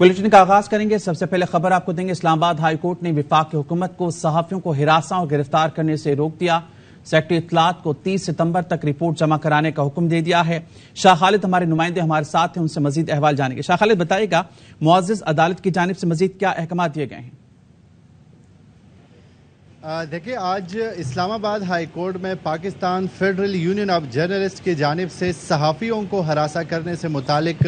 Bulletin का आगाज करेंगे। सबसे पहले खबर आपको देंगे। इस्लामाबाद हाई कोर्ट ने वफाकी हुकूमत को सहाफियों को हिरासा और गिरफ्तार करने से रोक दिया। सेक्रेटरी इत्तलात को 30 सितंबर तक रिपोर्ट जमा कराने का हुक्म दे दिया है। शाह खालिद हमारे नुमाइंदे हमारे साथ हैं, उनसे मजीद अहवाल जानेंगे। शाह खालिद बताइएगा, मुअज़्ज़िज़ अदालत की जानिब से मजीद क्या अहकाम दिए गए हैं? देखिए, आज इस्लामाबाद हाई कोर्ट में Pakistan federal union of journalist की जानिब से सहाफ़ियों को हरासा करने से मुतालिक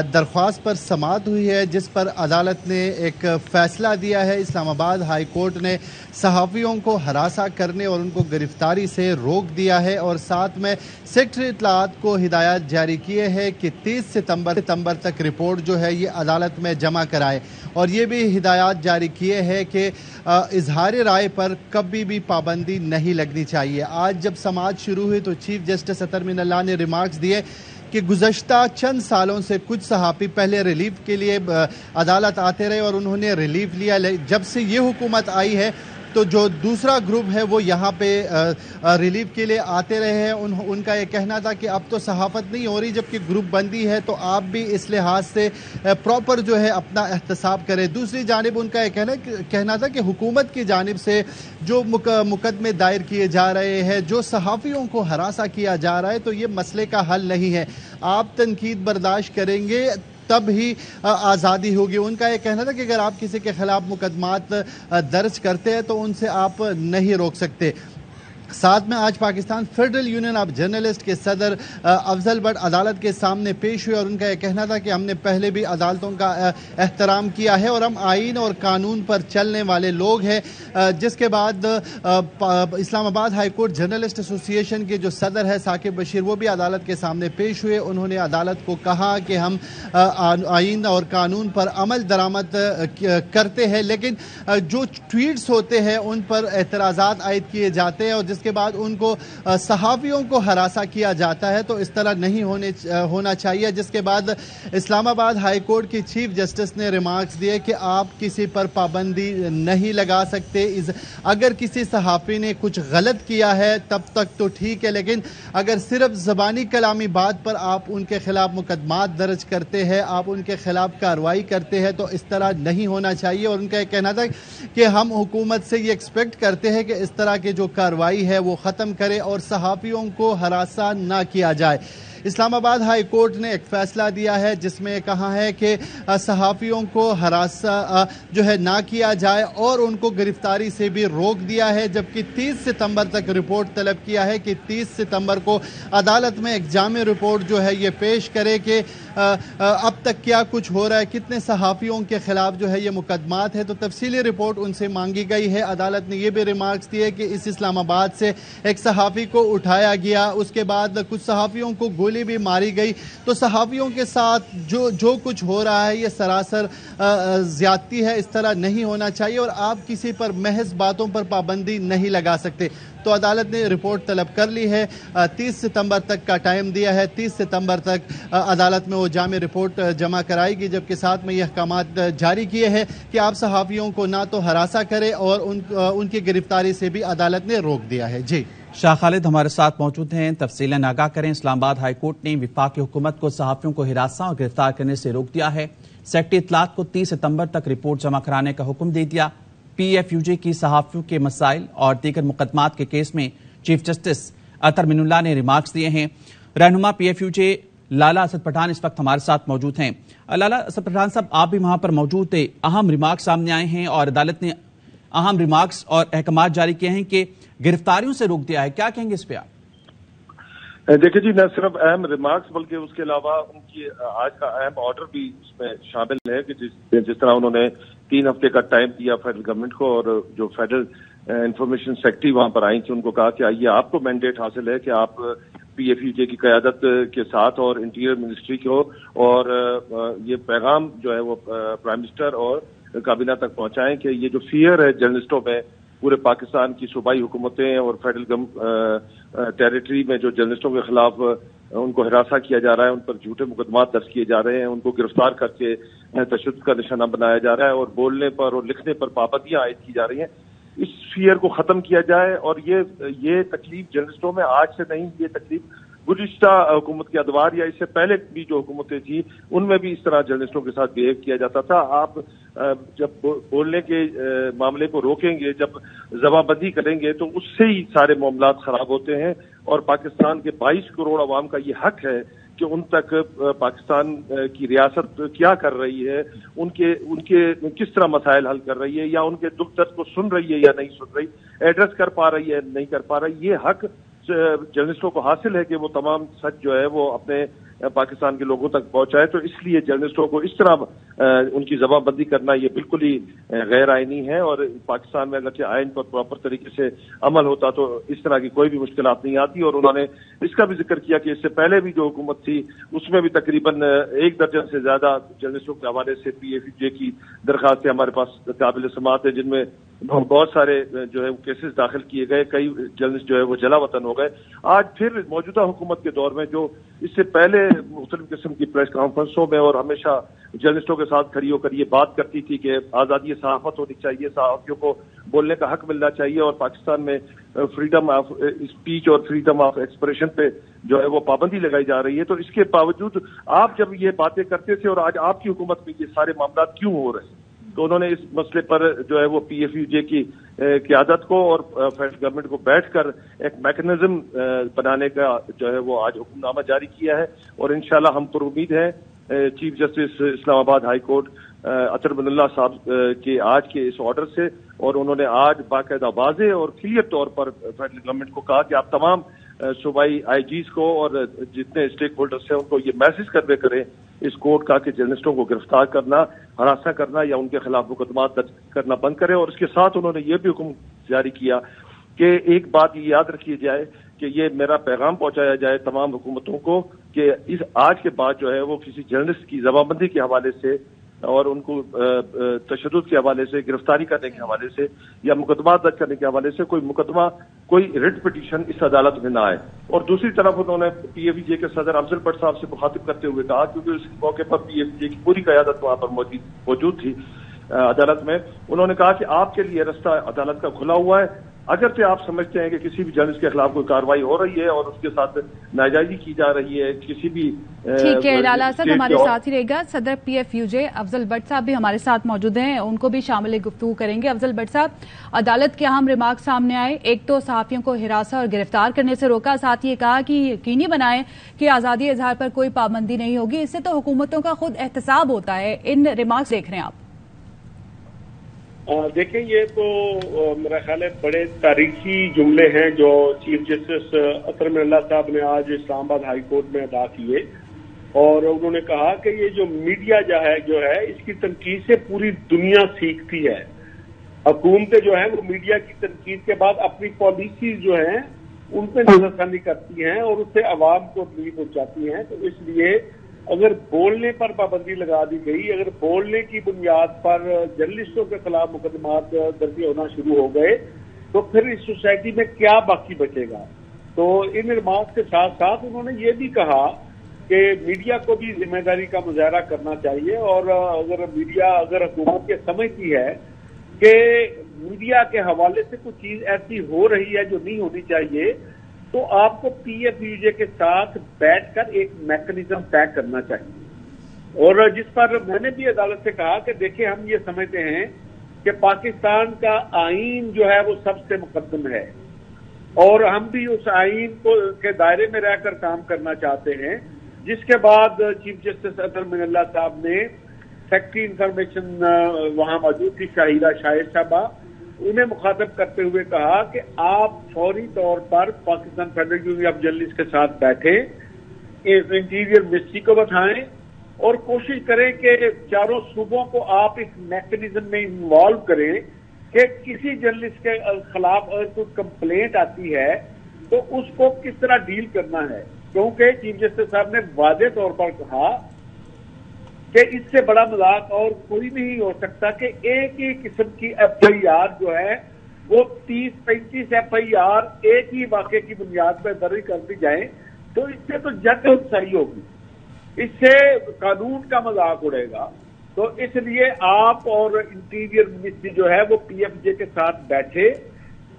दरख्वास्त पर समाअत हुई है, जिस पर अदालत ने एक फ़ैसला दिया है। इस्लामाबाद हाई कोर्ट ने सहाफ़ियों को हरासा करने और उनको गिरफ्तारी से रोक दिया है और साथ में सेक्रेटरी इत्तलात को हिदायत जारी किए हैं कि 30 सितंबर तक रिपोर्ट जो है ये अदालत में जमा कराए, और ये भी हिदायत जारी किए हैं कि इजहार राय पर कभी भी पाबंदी नहीं लगनी चाहिए। आज जब समाअत शुरू हुई तो चीफ जस्टिस अतर मिनल्लाह ने रिमार्क्स दिए कि गुज़श्ता चंद सालों से कुछ सहाफ़ी पहले रिलीफ के लिए अदालत आते रहे और उन्होंने रिलीफ लिया। जब से ये हुकूमत आई है तो जो दूसरा ग्रुप है वो यहाँ पे रिलीफ के लिए आते रहे हैं। उनका ये कहना था कि अब तो सहाफ़त नहीं हो रही, जबकि ग्रुप बंदी है, तो आप भी इस लिहाज से प्रॉपर जो है अपना एहतसाब करें। दूसरी जानिब उनका ये कहना था कि हुकूमत की जानिब से जो मुकदमे दायर किए जा रहे हैं, जो सहाफ़ियों को हरासा किया जा रहा है, तो ये मसले का हल नहीं है। आप तनकीद बर्दाश्त करेंगे तब ही आज़ादी होगी। उनका यह कहना था कि अगर आप किसी के खिलाफ मुकदमात दर्ज करते हैं तो उनसे आप नहीं रोक सकते। साथ में आज Pakistan federal union of journalist के सदर अफजल भट्ट अदालत के सामने पेश हुए और उनका यह कहना था कि हमने पहले भी अदालतों का एहतराम किया है और हम आइन और कानून पर चलने वाले लोग हैं। जिसके बाद Islamabad high court journalist association के जो सदर है साकिब बशीर, वो भी अदालत के सामने पेश हुए। उन्होंने अदालत को कहा कि हम आइन और कानून पर अमल दरामद करते हैं, लेकिन जो ट्वीट्स होते हैं उन पर एतराज़ात आयद किए जाते हैं और के बाद उनको सहाफ़ियों को हरासा किया जाता है, तो इस तरह नहीं होना चाहिए। जिसके बाद इस्लामाबाद हाई कोर्ट की चीफ जस्टिस ने रिमार्क्स दिए कि आप किसी पर पाबंदी नहीं लगा सकते। अगर किसी सहाफ़ी ने कुछ गलत किया है तब तक तो ठीक है, लेकिन अगर सिर्फ ज़बानी कलामी बात पर आप उनके खिलाफ मुकदमात दर्ज करते हैं, आप उनके खिलाफ कार्रवाई करते हैं, तो इस तरह नहीं होना चाहिए। और उनका कहना था कि हम हुकूमत से ये एक्सपेक्ट करते हैं कि इस तरह की जो कार्रवाई है वो ख़त्म करे और सहाफ़ियों को हरासा ना किया जाए। इस्लामाबाद हाई कोर्ट ने एक फ़ैसला दिया है जिसमें कहा है कि सहाफ़ियों को हरासा जो है ना किया जाए और उनको गिरफ्तारी से भी रोक दिया है, जबकि 30 सितंबर तक रिपोर्ट तलब किया है कि 30 सितंबर को अदालत में एक जामे रिपोर्ट जो है ये पेश करे कि अब तक क्या कुछ हो रहा है, कितने सहाफ़ियों के खिलाफ जो है ये मुकदमात है। तो तफसीली रिपोर्ट उनसे मांगी गई है। अदालत ने ये भी रिमार्क्स दिए कि इस इस्लामाबाद से एक सहाफ़ी को उठाया गया, उसके बाद कुछ सहाफ़ियों को गोली भी मारी गई। तो सहाफ़ियों के साथ जो कुछ हो रहा है ये सरासर ज़्यादती है, इस तरह नहीं होना चाहिए और आप किसी पर महज बातों पर पाबंदी नहीं लगा सकते। तो अदालत ने रिपोर्ट तलब कर ली है, 30 सितंबर तक का टाइम दिया है। 30 सितंबर तक अदालत में वो जामे रिपोर्ट जमा कराएगी, जबकि साथ में ये अहकामात जारी किए हैं कि आप सहाफ़ियों को ना तो हरासा करें और उनकी गिरफ्तारी से भी अदालत ने रोक दिया है। जी शाह खालिद हमारे साथ मौजूद हैं, तफसीलन आगाह करें। इस्लामाबाद हाई कोर्ट ने वफाकी हुकूमत को सहाफ़ियों को हिरासा और गिरफ्तार करने से रोक दिया है। सेक्रेटरी इत्तलात को 30 सितंबर तक रिपोर्ट जमा कराने का हुक्म दे दिया। PFUJ की सहाफ़ियों के मसाइल और दीगर मुकदमात के केस में चीफ जस्टिस अतर मिनल्लाह ने रिमार्क्स दिए हैं। रहनुमा PFUJ लाला असद पठान इस वक्त हमारे साथ मौजूद हैं। लाला असद पठान साहब, आप भी वहां पर मौजूद थे। अहम रिमार्क्स सामने आए हैं और अदालत ने अहम रिमार्क्स और अहकामात जारी किए हैं कि गिरफ्तारियों से रोक दिया है। क्या कहेंगे इस पे आप? देखिए जी, न सिर्फ अहम रिमार्क्स बल्कि उसके अलावा उनकी आज का अहम ऑर्डर भी उसमें शामिल है कि जिस तरह उन्होंने 3 हफ्ते का टाइम दिया फेडरल गवर्नमेंट को और जो फेडरल इंफॉर्मेशन सेक्रेटरी वहां पर आई थी उनको कहा कि आइए आपको मैंडेट हासिल है कि आप PFUJ की क़यादत के साथ और इंटीरियर मिनिस्ट्री को और ये पैगाम जो है वो प्राइम मिनिस्टर और काबीना तक पहुंचाएं कि ये जो फियर है जर्नलिस्टों में, पूरे पाकिस्तान की सूबाई हुकूमतें और फेडरल टेरिटरी में जो जर्नलिस्टों के खिलाफ उनको हिरासा किया जा रहा है, उन पर झूठे मुकदमात दर्ज किए जा रहे हैं, उनको गिरफ्तार करके तशद्दुद का निशाना बनाया जा रहा है और बोलने पर और लिखने पर पाबंदियां आयद की जा रही हैं। इस फियर को खत्म किया जाए और ये तकलीफ जर्नलिस्टों में आज से नहीं, ये तकलीफ गुज़िश्ता हुकूमत के अदवार या इससे पहले भी जो हुकूमतें थी उनमें भी इस तरह जर्नलिस्टों के साथ बिहेव किया जाता था। आप जब बोलने के मामले को रोकेंगे, जब जबाबंदी करेंगे तो उससे ही सारे मामलात खराब होते हैं। और पाकिस्तान के 22 करोड़ अवाम का ये हक है कि उन तक पाकिस्तान की रियासत क्या कर रही है, उनके किस तरह मसाइल हल कर रही है, या उनके दुख दर्द को सुन रही है या नहीं सुन रही, एड्रेस कर पा रही है नहीं कर पा रही। ये हक जर्नलिस्टों को हासिल है कि वो तमाम सच जो है वो अपने पाकिस्तान के लोगों तक पहुंचाए। तो इसलिए जर्नलिस्टों को इस तरह उनकी जबाबंदी करना ये बिल्कुल ही गैर आईनी है। और पाकिस्तान में अगरचे आइन पर प्रॉपर तरीके से अमल होता तो इस तरह की कोई भी मुश्किलात नहीं आती। और उन्होंने इसका भी जिक्र किया कि इससे पहले भी जो हुकूमत थी उसमें भी तकरीबन 1 दर्जन से ज्यादा जर्नलिस्टों के हवाले से PFUJ की दरखास्तें हमारे पास काबिल समाअत है, जिनमें बहुत सारे जो है केसेस दाखिल किए गए, कई जर्नलिस्ट जो है वो जला वतन हो गए। आज फिर मौजूदा हुकूमत के दौर में जो इससे पहले मुख्तलिफ किस्म की प्रेस कॉन्फ्रेंसों में और हमेशा जर्नलिस्टों के साथ खड़ी होकर ये बात करती थी कि आज़ादी सहाफत होनी चाहिए, सहाफियों को बोलने का हक मिलना चाहिए, और पाकिस्तान में फ्रीडम ऑफ स्पीच और फ्रीडम ऑफ एक्सप्रेशन पे जो है वो पाबंदी लगाई जा रही है। तो इसके बावजूद आप जब ये बातें करते थे और आज आपकी हुकूमत में ये सारे मामला क्यों हो रहे हैं? तो उन्होंने इस मसले पर जो है वो PFUJ की क़यादत को और फेडरल गवर्नमेंट को बैठकर एक मैकेनिज्म बनाने का जो है वो आज हुक्मनामा जारी किया है। और इंशाल्लाह हम पर उम्मीद है chief justice Islamabad high court Athar बिन साहब के आज के इस ऑर्डर से, और उन्होंने आज बाकायदा वाज़ेह और क्लियर तौर पर फेडरल गवर्नमेंट को कहा कि आप तमाम सूबाई IGs को और जितने स्टेक होल्डर्स हैं उनको ये मैसेज कन्वे करें इस कोर्ट का कि जर्नलिस्टों को गिरफ्तार करना, हरासा करना या उनके खिलाफ मुकदमा दर्ज करना बंद करें। और इसके साथ उन्होंने ये भी हुक्म जारी किया कि एक बात ये याद रखी जाए कि ये मेरा पैगाम पहुंचाया जाए तमाम हुकूमतों को कि इस आज के बाद जो है वो किसी जर्नलिस्ट की जबाबंदी के हवाले से और उनको तशद्दुद के हवाले से, गिरफ्तारी करने के हवाले से या मुकदमा दर्ज करने के हवाले से कोई रिट पिटीशन इस अदालत में ना आए। और दूसरी तरफ उन्होंने PFUJ के सदर अफजल भट्ट साहब से मुखातिब करते हुए कहा, क्योंकि उस मौके पर PFUJ की पूरी क़यादत वहां पर मौजूद थी अदालत में, उन्होंने कहा कि आपके लिए रास्ता अदालत का खुला हुआ है। अगर से आप समझते हैं कि किसी भी जर्नलिस्ट के खिलाफ कोई कार्रवाई हो रही है और उसके साथ नाजायजी की जा रही है, किसी भी ठीक है, लाला असद हमारे साथ ही रहेगा। सदर PFUJ अफजल भट्ट साहब भी हमारे साथ मौजूद हैं, उनको भी शामिल गुफ्तगू करेंगे। अफजल भट्ट साहब, अदालत के अहम रिमार्क सामने आए। एक तो सहाफियों को हिरासत और गिरफ्तार करने से रोका, साथ ये कहा कि यकीनी बनाएं कि आजादी इजहार पर कोई पाबंदी नहीं होगी। इससे तो हुकूमतों का खुद एहतसाब होता है। इन रिमार्क्स देख रहे हैं आप? देखें, ये तो मेरा ख्याल है बड़े तारीखी जुमले हैं जो चीफ जस्टिस अतर बिन साहब ने आज इस्लामाबाद हाई कोर्ट में अदा किए। और उन्होंने कहा कि ये जो मीडिया जो है इसकी तनकीद से पूरी दुनिया सीखती है। हुकूमतें जो है वो मीडिया की तनकीद के बाद अपनी पॉलिसीज जो हैं उन पर नजरसानी करती हैं और उससे आवाम को तकलीफ पहुंचाती हैं। तो इसलिए अगर बोलने पर पाबंदी लगा दी गई, अगर बोलने की बुनियाद पर जर्नलिस्टों के खिलाफ मुकदमात दर्ज होना शुरू हो गए, तो फिर इस सोसाइटी में क्या बाकी बचेगा। तो इन रिमार्क्स के साथ साथ उन्होंने ये भी कहा कि मीडिया को भी जिम्मेदारी का मुजाहरा करना चाहिए। और अगर हुकूमत ये समझती है कि मीडिया के हवाले से कुछ चीज ऐसी हो रही है जो नहीं होनी चाहिए, तो आपको PFUJ के साथ बैठकर एक मैकेनिज्म तय करना चाहिए। और जिस पर मैंने भी अदालत से कहा कि देखिए, हम ये समझते हैं कि पाकिस्तान का आईन जो है वो सबसे मुकद्दम है और हम भी उस आईन को के दायरे में रहकर काम करना चाहते हैं। जिसके बाद चीफ जस्टिस अतर बिन साहब ने सेक्रेटरी इंफॉर्मेशन वहां मौजूद थी शाहिदा शाहिद साहबा, उन्हें मुखातब करते हुए कहा कि आप फौरी तौर पर Pakistan federal union of journalist के साथ बैठे, इंटीरियर मिनिस्ट्री को बताएं और कोशिश करें कि चारों सूबों को आप इस मैकेनिज्म में इन्वॉल्व करें कि किसी जर्नलिस्ट के खिलाफ अगर कोई कंप्लेंट आती है तो उसको किस तरह डील करना है। क्योंकि चीफ जस्टिस साहब ने वाज़ेह तौर पर कहा कि इससे बड़ा मजाक और कोई नहीं हो सकता कि एक ही किस्म की FIR जो है वो 30-35 FIR एक ही वाक़े की बुनियाद पर दर्ज कर दी जाए, तो इससे तो जग सही होगी, इससे कानून का मजाक उड़ेगा। तो इसलिए आप और इंटीरियर मिनिस्ट्री जो है वो PFUJ के साथ बैठे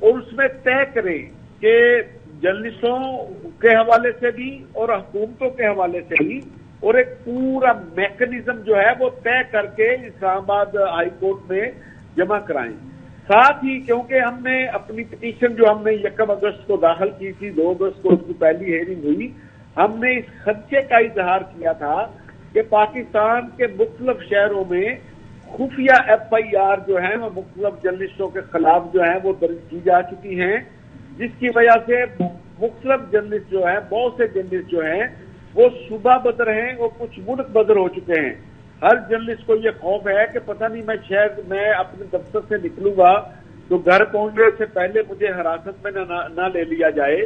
और उसमें तय करें कि जर्नलिस्टों के हवाले से भी और हुकूमतों के हवाले से भी, और एक पूरा मैकेनिज्म जो है वो तय करके इस्लामाबाद हाई कोर्ट में जमा कराएं। साथ ही क्योंकि हमने अपनी पिटीशन जो हमने 1 अगस्त को दाखिल की थी, 2 अगस्त को उसकी पहली हेयरिंग हुई, हमने इस खदशे का इजहार किया था कि पाकिस्तान के मुख्तलिफ शहरों में खुफिया FIR जो है वो मुख्तलिफ जर्नलिस्टों के खिलाफ जो है वो दर्ज की जा चुकी हैं, जिसकी वजह से मुख्तलिफ जर्नलिस्ट जो है, बहुत से जर्नलिस्ट जो हैं वो सुबह बदर हैं और कुछ मुल्क बदर हो चुके हैं। हर जर्नलिस्ट को ये खौफ है कि पता नहीं मैं अपने दफ्तर से निकलूंगा तो घर पहुंचने से पहले मुझे हिरासत में ना ले लिया जाए,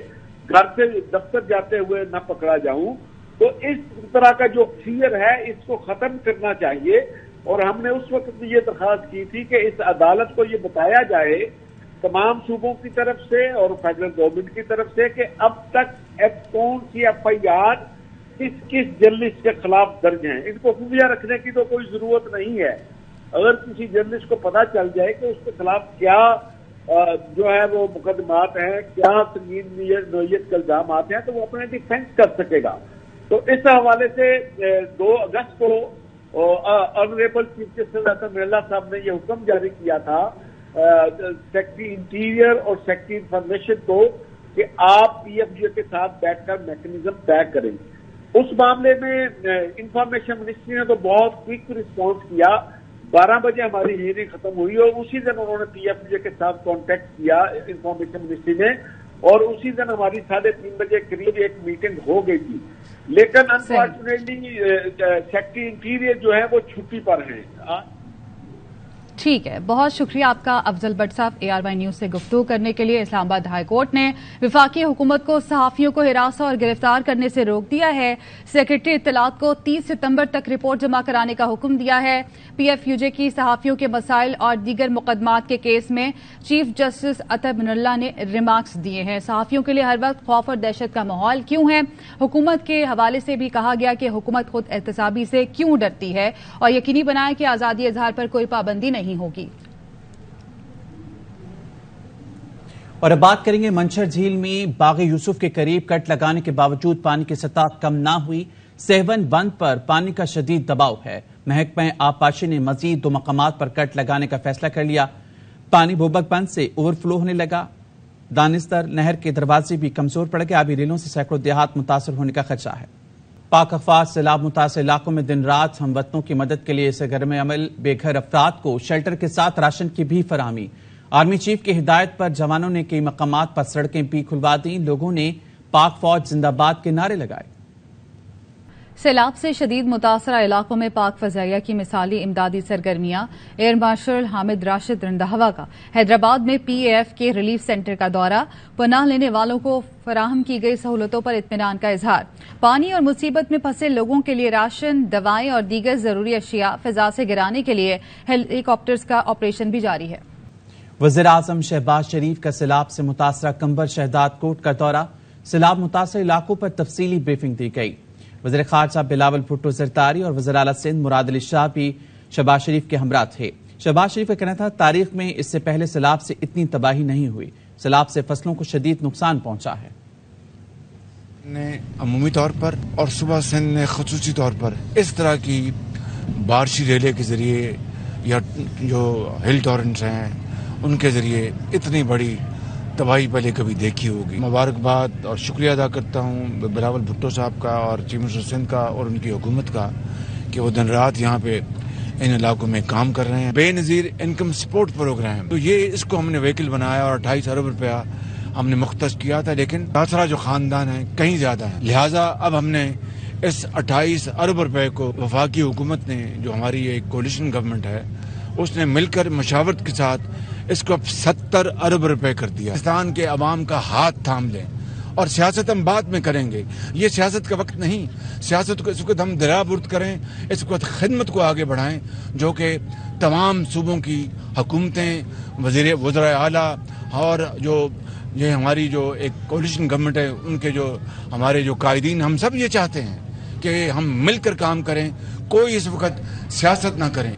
घर से दफ्तर जाते हुए ना पकड़ा जाऊं। तो इस तरह का जो फियर है इसको खत्म करना चाहिए, और हमने उस वक्त भी ये दरखास्त की थी कि इस अदालत को ये बताया जाए तमाम सूबों की तरफ से और फेडरल गवर्नमेंट की तरफ से कि अब तक कौन सी FIR किस जर्नलिस्ट के खिलाफ दर्ज हैं। इनको खुफिया रखने की तो कोई जरूरत नहीं है। अगर किसी जर्नलिस्ट को पता चल जाए कि उसके खिलाफ क्या जो है वो मुकदमात हैं, क्या संगीन नोयत के इल्जाम आते हैं, तो वो अपने डिफेंस कर सकेगा। तो इस हवाले से 2 अगस्त को ऑनरेबल चीफ जस्टिस अतर मिर्ज़ा साहब ने ये हुक्म जारी किया था सेक्रेटरी इंटीरियर और सेक्रेटरी इंफॉर्मेशन को कि आप PFJ के साथ बैठकर मैकेनिज्म तय करें। उस मामले में इंफॉर्मेशन मिनिस्ट्री ने तो बहुत क्विक रिस्पॉन्स किया। 12 बजे हमारी हियरिंग खत्म हुई और उसी दिन उन्होंने PFJ के साथ कांटेक्ट किया इंफॉर्मेशन मिनिस्ट्री ने, और उसी दिन हमारी 3:30 बजे करीब एक मीटिंग हो गई थी। लेकिन अनफॉर्चुनेटली सेक्रेटरी इंटीरियर जो है वो छुट्टी पर हैं। ठीक है, बहुत शुक्रिया आपका अफजल भट्ट साहब ARY न्यूज से गुफ्तगू करने के लिए। इस्लामाबाद हाई कोर्ट ने विफाकी हुकूमत को सहाफियों को हिरासत और गिरफ्तार करने से रोक दिया है। सेक्रेटरी इत्तलात को 30 सितंबर तक रिपोर्ट जमा कराने का हुक्म दिया है। PFUJ की सहाफियों के मसाइल और दीगर मुकदमात के केस में चीफ जस्टिस अतर मिर्ज़ा ने रिमार्क्स दिए हैं। सहाफियों के लिए हर वक्त खौफ और दहशत का माहौल क्यों है? हुकूमत के हवाले से भी कहा गया कि हुकूमत खुद एहतसाबी से क्यों डरती है और यकीनी बनाए कि आजादी इजहार पर कोई पाबंदी नहीं होगी। और अब बात करेंगे मंछर झील में बाग यूसुफ के करीब कट लगाने के बावजूद पानी की सतह कम ना हुई। सेहवन बंद पर पानी का शदीद दबाव है। महकमा आबपाशी ने मजीद 2 मकामात पर कट लगाने का फैसला कर लिया। पानी बोबक बंद से ओवरफ्लो होने लगा। दानिस्तर नहर के दरवाजे भी कमजोर पड़ गए। आबी रेलों से सैकड़ों देहात मुतासर होने का खदशा है। पाक अफवाज सैलाब मुतासर इलाकों में दिन रात हमवतनों की मदद के लिए सरगर्म अमल। बेघर अफराद को शेल्टर के साथ राशन की भी फराहमी। आर्मी चीफ की हिदायत पर जवानों ने कई मकामात पर सड़कें भी खुलवा दी। लोगों ने पाक फौज जिंदाबाद के नारे लगाए। सैलाब से शदीद मुतासरा इलाकों में पाक फजाइया की मिसाली इमदादी सरगर्मियां। एयर मार्शल हामिद राशिद रंधावा का हैदराबाद में PAF के रिलीफ सेंटर का दौरा। पनाह लेने वालों को फराहम की गई सहूलतों पर इत्मीनान का इजहार। पानी और मुसीबत में फंसे लोगों के लिए राशन, दवाएं और दीगर जरूरी अशिया फिजा से गिराने के लिए हेलीकॉप्टर्स का ऑपरेशन भी जारी है। वज़ीर आज़म शहबाज शरीफ का सैलाब से मुतासरा कंबर शहदाद कोट का दौरा। सैलाब मुतासर इलाकों पर तफसीली ब्रीफिंग दी गई। वज़ीर खारजा बिलावल भुट्टो ज़रदारी और वज़ीर आला सिंध मुराद अली शाह भी शहबाज शरीफ के हमरा थे। शहबाज शरीफ का कहना था तारीख में इससे पहले सैलाब से इतनी तबाही नहीं हुई। सैलाब से फसलों को शदीद नुकसान पहुंचा है। ने अमूमी तौर पर और सुबह सिंध ने खुसूसी तौर पर इस तरह की बारिशी रेले के जरिए या जो हिल टॉरेंट्स हैं उनके जरिए इतनी बड़ी तबाही पहले कभी देखी होगी। मुबारकबाद और शुक्रिया अदा करता हूँ बिलावल भुट्टो साहब का और चीफ मिनिस्टर सिंध का और उनकी हुकूमत का कि वो दिन रात यहाँ पे इन इलाकों में काम कर रहे हैं। बेनज़ीर इनकम सपोर्ट प्रोग्राम, तो ये इसको हमने व्हीकल बनाया और 28 अरब रुपया हमने मुख्तस किया था, लेकिन तासरा जो खानदान है कहीं ज्यादा है। लिहाजा अब हमने इस 28 अरब रुपए को वफाकी हुकूमत ने, जो हमारी एक कोलिशन गवर्नमेंट है, उसने मिलकर मशावरत के साथ इसको अब 70 अरब रुपए कर दिया। पाकिस्तान के अवाम का हाथ थाम लें और सियासत हम बाद में करेंगे। ये सियासत का वक्त नहीं। सियासत को इस वक्त हम दराबुर्द करें, इस वक्त खिदमत को आगे बढ़ाएं, जो कि तमाम सूबों की हुकूमतें, वज़ीर आला और जो ये हमारी जो एक कोलिशन गवर्नमेंट है, उनके जो हमारे जो कायदीन, हम सब ये चाहते हैं कि हम मिलकर काम करें, कोई इस वक्त सियासत ना करें।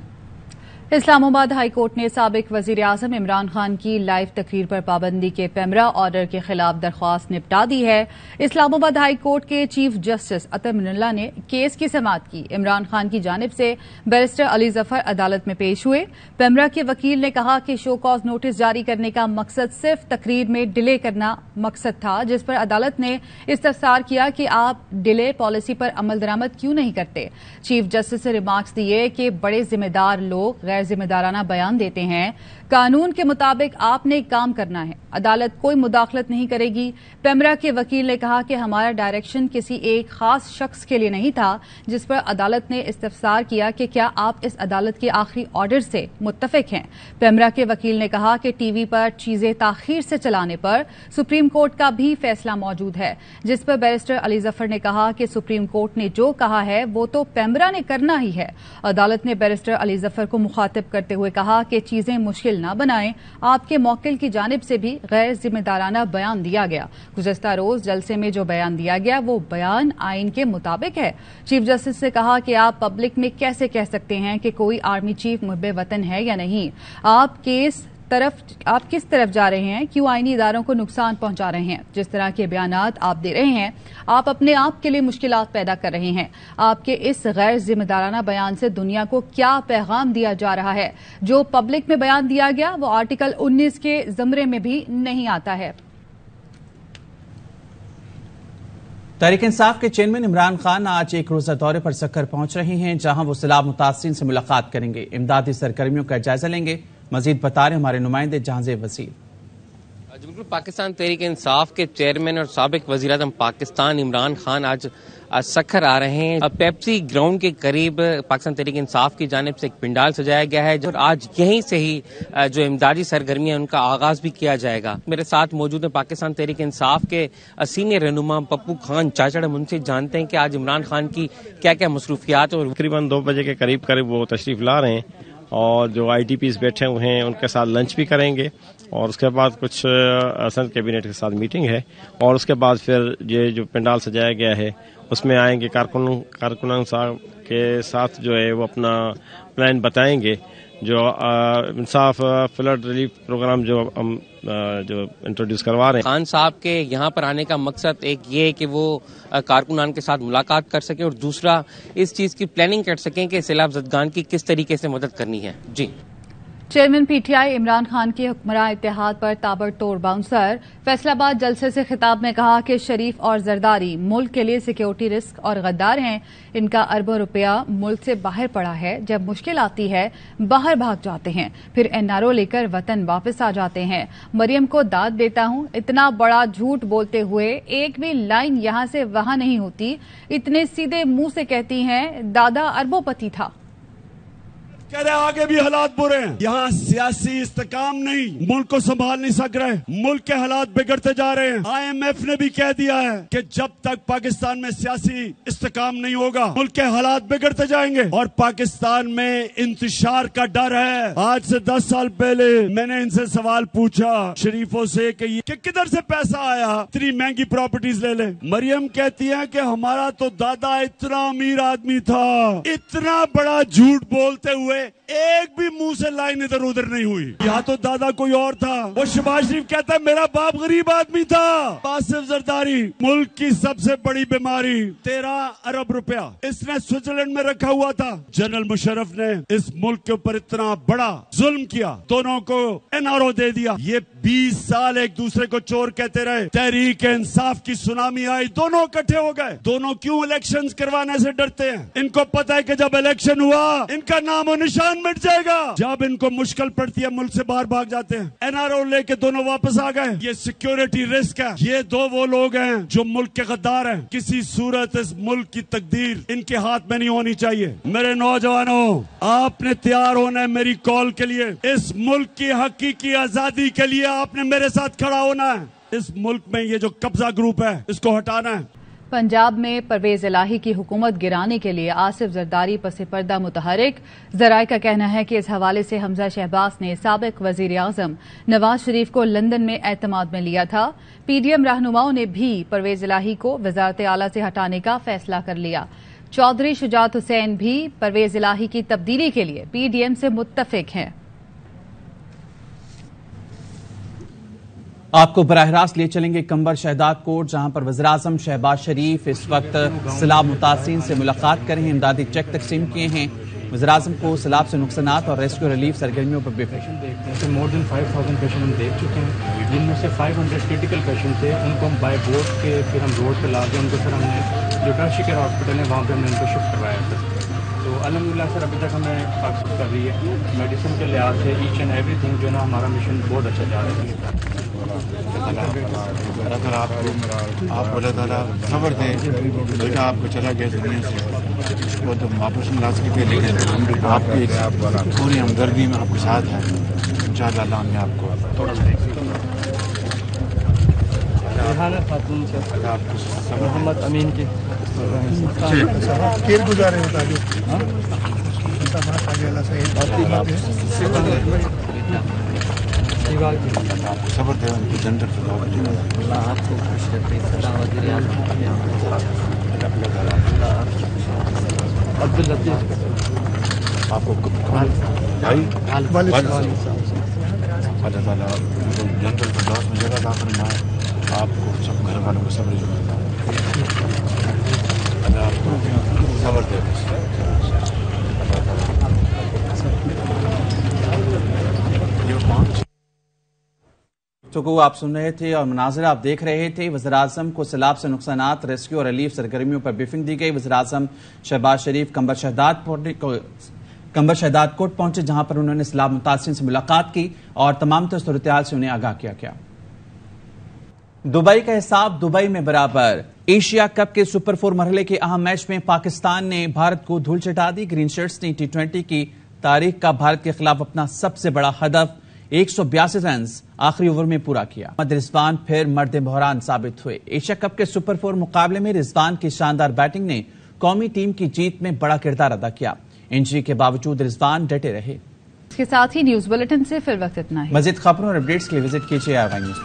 اسلام آباد ہائی کورٹ نے سابق وزیر اعظم عمران خان کی لائیو تقریر پر پابندی کے پیمرا آرڈر کے خلاف درخواست نپٹا دی ہے۔ اسلام آباد ہائی کورٹ کے چیف جسٹس عطر من اللہ نے کیس کی سماعت کی۔ عمران خان کی جانب سے بیرسٹر علی ظفر عدالت میں پیش ہوئے۔ پیمرا کے وکیل نے کہا کہ شو کاز نوٹس جاری کرنے کا مقصد صرف تقریر میں ڈیلے کرنا مقصد تھا، جس پر عدالت نے استفسار کیا کہ آپ ڈیلے پالیسی پر عمل درآمد کیوں نہیں کرتے۔ چیف جسٹس نے ریمارکس دیے کہ بڑے ذمہ دار لوگ غیر ذمہ دارانہ بیان دیتے ہیں، قانون کے مطابق آپ نے کام کرنا ہے، عدالت کوئی مداخلت نہیں کرے گی۔ پیمرا کے وکیل نے کہا کہ ہمارا ڈائریکشن کسی ایک خاص شخص کے لیے نہیں تھا، جس پر عدالت نے استفسار کیا کہ کیا آپ اس عدالت کے آخری آرڈر سے متفق ہیں۔ پیمرا کے وکیل نے کہا کہ ٹی وی پر چیزیں تاخیر سے چلانے پر سپریم کورٹ کا بھی فیصلہ موجود ہے، جس پر بیرسٹر علی ظفر نے کہا کہ سپریم کورٹ نے جو کہا ہے وہ تو پیمرا نے کرنا ہی ہے۔ عدالت نے بیرسٹر علی ظفر کو مخاطب کرتے ہوئے کہا کہ چیزیں مشکل نہ بنائیں، آپ کے موکل کی جانب سے بھی غیر ذمہ دارانہ بیان دیا گیا۔ گزشتہ روز جلسے میں جو بیان دیا گیا وہ بیان آئین کے مطابق ہے۔ چیف جسٹس نے کہا کہ آپ پبلک میں کیسے کہہ سکتے ہیں کہ کوئی آرمی چیف محب وطن ہے یا نہیں؟ آپ کس طرف جا رہے ہیں؟ کیوں آئینی اداروں کو نقصان پہنچا رہے ہیں؟ جس طرح کے بیانات آپ دے رہے ہیں، آپ اپنے آپ کے لیے مشکلات پیدا کر رہے ہیں۔ آپ کے اس غیر ذمہ دارانہ بیان سے دنیا کو کیا پیغام دیا جا رہا ہے؟ جو پبلک میں بیان دیا گیا وہ آرٹیکل 19 کے زمرے میں بھی نہیں آتا ہے۔ تحریک انصاف کے چیئرمین عمران خان آج ایک روزہ دورے پر سکھر پہنچ رہے ہیں، جہاں وہ سیلاب متاثرین سے ملاقات کریں گے، امدادی سرگرمیوں کا جائزہ لیں گے۔ مزید بتا رہے ہمارے نمائندے جہانزیب وزیر۔ بالکل، پاکستان تحریک انصاف کے چیئرمین اور سابق وزیر اعظم پاکستان عمران خان آج سکھر آ رہے ہیں۔ پیپسی گراؤنڈ کے قریب پاکستان تحریک انصاف کی جانب سے ایک پنڈال سجایا گیا ہے، اور آج یہیں سے ہی جو امدادی سرگرمیاں ان کا آغاز بھی کیا جائے گا۔ میرے ساتھ موجود ہیں پاکستان تحریک انصاف کے سینئر رہنما پپو خان چاچڑ، ہم ان سے جانتے ہیں کہ آج عمران خان کی کیا کیا مصروفیات اور تقریباً 2 بجے کے قریب وہ تشریف لا رہے ہیں، اور جو آئی ٹی پیز بیٹھے ہوئے ہیں ان کے ساتھ لنچ بھی کریں گے، اور اس کے بعد کچھ سینٹ کیبنٹ کے ساتھ میٹنگ ہے، اور اس کے بعد پھر یہ جو پنڈال سجایا گیا ہے اس میں آئیں گے، کارکنان صاحب کے ساتھ جو ہے وہ اپنا پلان بتائیں گے۔ جو انصاف فلڈ ریلیف پروگرام جو ہم انٹروڈیوس کروا رہے ہیں، خان صاحب کے یہاں پر آنے کا مقصد ایک یہ ہے کہ وہ کارکنان کے ساتھ ملاقات کر سکیں، اور دوسرا اس چیز کی پلاننگ کر سکیں کہ سیلاب زدگان کی کس طریقے سے مدد کرنی ہے۔ جی، chairman P T I Imran Khan کے حکمراں اتحاد پر تابڑ توڑ باؤنسر۔ فیصل آباد جلسے سے خطاب میں کہا کہ شریف اور زرداری ملک کے لیے سیکیورٹی رسک اور غدار ہیں، ان کا اربوں روپیہ ملک سے باہر پڑا ہے، جب مشکل آتی ہے باہر بھاگ جاتے ہیں، پھر این آر او لے کر وطن واپس آ جاتے ہیں۔ مریم کو داد دیتا ہوں، اتنا بڑا جھوٹ بولتے ہوئے ایک بھی لائن یہاں سے وہاں نہیں ہوتی، اتنے سیدھے منہ سے کہتی ہیں دادا اربوں پتی تھا۔ کہہ رہے آگے بھی حالات برے ہیں، یہاں سیاسی استحکام نہیں، ملک کو سنبھال نہیں سک رہے، ملک کے حالات بگڑتے جا رہے ہیں۔ آئی ایم ایف نے بھی کہہ دیا ہے کہ جب تک پاکستان میں سیاسی استحکام نہیں ہوگا ملک کے حالات بگڑتے جائیں گے، اور پاکستان میں انتشار کا ڈر ہے۔ آج سے 10 سال پہلے میں نے ان سے سوال پوچھا شریفوں سے کہ کدھر سے پیسہ آیا، اتنی مہنگی پراپرٹیز لے لیں۔ مریم کہتی ہے کہ ہمارا تو دادا اتنا امیر آدمی تھا، اتنا بڑا جھوٹ بولتے ہوئے ایک بھی منہ سے لائن ادھر ادھر نہیں ہوئی۔ یہاں تو دادا کوئی اور تھا، وہ شہباز شریف کہتا ہے میرا باپ غریب آدمی تھا۔ آصف زرداری، ملک کی سب سے بڑی بیماری 13 ارب روپیہ اس نے سوئٹزرلینڈ میں رکھا ہوا تھا۔ جنرل مشرف نے اس ملک کے اوپر اتنا بڑا ظلم کیا، دونوں کو این آر او دے دیا۔ یہ 20 سال ایک دوسرے کو چور کہتے رہے، تحریک انصاف کی سونامی آئی، دونوں اکٹھے ہو گئے۔ دونوں کیوں الیکشن کروانے سے ڈرتے ہیں؟ ان کو پتا ہے کہ جب الیکشن ہوا ان کا نام و نشان مٹ جائے گا۔ جب ان کو مشکل پڑتی ہے ملک سے باہر بھاگ جاتے ہیں۔ این آر او لے کے دونوں واپس آ گئے۔ یہ سیکیورٹی رسک ہے۔ یہ دو وہ لوگ ہیں جو ملک کے غدار ہیں۔ کسی صورت اس ملک کی تقدیر ان کے ہاتھ میں نہیں ہونی چاہیے۔ میرے نوجوانوں، آپ نے تیار ہونا ہے میری کال کے لیے، اس ملک کی حقیقی آزادی کے لیے آپ نے میرے ساتھ کھڑا ہونا ہے۔ اس ملک میں یہ جو قبضہ گروپ ہے اس کو ہٹانا ہے۔ پنجاب میں پرویز الہی کی حکومت گرانے کے لیے آصف زرداری پس پردہ متحرک۔ ذرائع کا کہنا ہے کہ اس حوالے سے حمزہ شہباز نے سابق وزیر اعظم نواز شریف کو لندن میں اعتماد میں لیا تھا۔ پی ڈی ایم رہنماؤں نے بھی پرویز الہی کو وزارت اعلیٰ سے ہٹانے کا فیصلہ کر لیا۔ चौधरी शुजात हुसैन भी परवेज इलाही की तब्दीली के लिए PDM से मुत्तफिक हैं। आपको बराह रास्त ले चलेंगे कंबर शहदाद कोट, जहां पर वज़ीर-ए-आज़म शहबाज शरीफ इस वक्त सैलाब मुतासिरीन से मुलाकात कर रहे हैं, इमदादी चेक तकसीम किए हैं। वज़ीर-ए-आज़म को सैलाब से नुकसानात और रेस्क्यू रिलीफ सरगर्मियों पर ब्रीफिंग देखते हैं। मोर देन 5000 पेशेंट हम देख चुके हैं, जिनमें से 500 क्रिटिकल पेशेंट थे। उनको हम बाय बोट के फिर हम रोड पे ला के उनको फिर हमने जो टर्शियर केयर हॉस्पिटल है वहाँ पे हमने उनको शिफ्ट करवाया था। तो अल्हम्दुलिल्लाह सर अभी तक हमें सक्सेस कर रही है। मेडिसिन के लिहाज से ईच एंड एवरीथिंग जो ना हमारा मिशन बहुत अच्छा जा रहा है। अल्लाह ताला खबर दे, बेटा आपको चला गया दुनिया से, वो तो वापस मिला सकते, लेकिन आपकी पूरी हमदर्दी में आपके साथ है। इंशाअल्लाह अल्लाह ने आपको थोड़ा खातून मोहम्मद अमीन की गुजारे सबर दे, उनकी जन्नत अब्दुल लतीफ आपको भाई अल्लाह ताला जन्नत फिरदौस में जगह अता फरमाए। आपको सब घर वालों को सब्र अल्लाह आपको सबर दे। तो आप सुन रहे थे और मनाज़िर आप देख रहे थे। वज़ीर-ए-आज़म को सैलाब से नुकसानात, रेस्क्यू और रिलीफ सरगर्मियों पर ब्रीफिंग दी गई। वज़ीर-ए-आज़म शहबाज शरीफ कंबर शहदाद कोट पहुंचे, जहां पर उन्होंने सैलाब मुतासिरीन से मुलाकात की और तमाम सूरत-ए-हाल से उन्हें आगाह किया। दुबई का हिसाब दुबई में बराबर। एशिया कप के सुपर 4 मरहले के अहम मैच में पाकिस्तान ने भारत को धूल चटा दी। ग्रीन शर्ट्स ने T20 की तारीख का भारत के खिलाफ अपना सबसे बड़ा हदफ 182 रन आखिरी ओवर में पूरा किया। रिजवान फिर मर्द बहरान साबित हुए। एशिया कप के सुपर 4 मुकाबले में रिजवान की शानदार बैटिंग ने कौमी टीम की जीत में बड़ा किरदार अदा किया। इंजरी के बावजूद रिजवान डटे रहे। इसके साथ ही न्यूज बुलेटिन से फिर वक्त इतना ही। मजीद खबरों और अपडेट्स के लिए विजिट कीजिए IY News.